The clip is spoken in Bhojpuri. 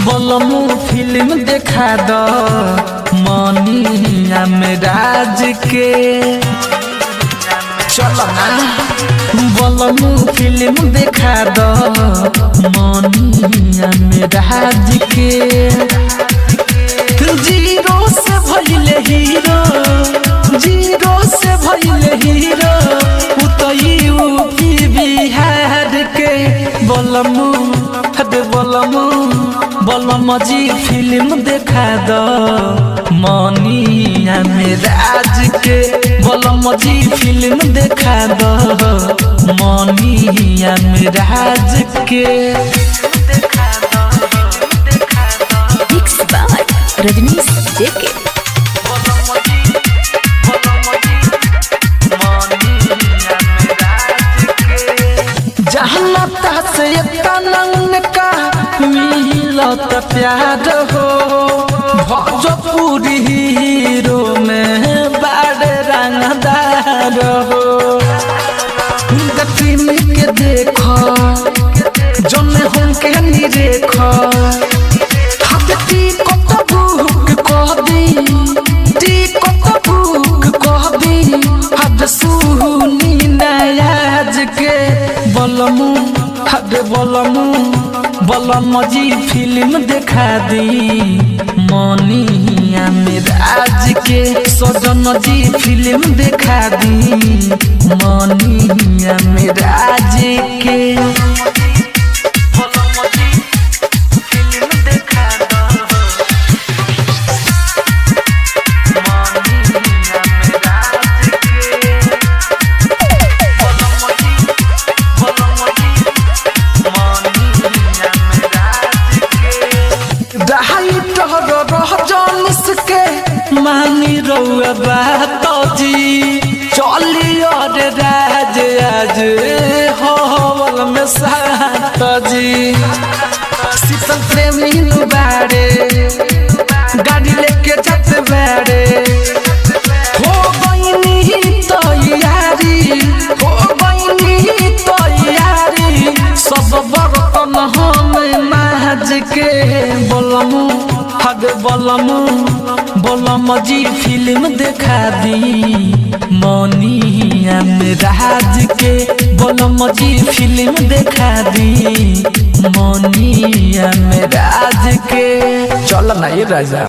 बोलमु फिल्म देखा दो मनिया में राज के। चलो ना बोलमु फिल्म देखा दो मनिया में राज के। जीरो से भइले हीरो, जीरो से भइले हीरो यूपी बिहार के। बोलमु बोलमु जी फिल्म देखा दो मनिया में राज के। बोलमु जी फिल्म देखा दो मनिया में राज के। रजनीश जेके जहलता से तनन का मिलत प्यार हो। भोजपुरी हीरो में बड़ रंगदार हो। फिल्म के देखो जौन हमके नी देखो बोलमु जी फिल्म देखा दी मनिया में राज के। सजन जी फिल्म देखा दी मनिया में राज के। मानी रउआ बात जी चलियो रे राज आज होवल में साथ जी। शीतल प्रेमी बाड़े गाड़ी लेके जाते बाड़े हो गईनी तैयारी, हो गईनी तैयारी सब बर्तन हम माज के। बोलमु जी फिल्म देखा दी मनिया में राज के। बोलमु जी फिल्म देखा दी मनिया में राज के। चल ना ये राजा।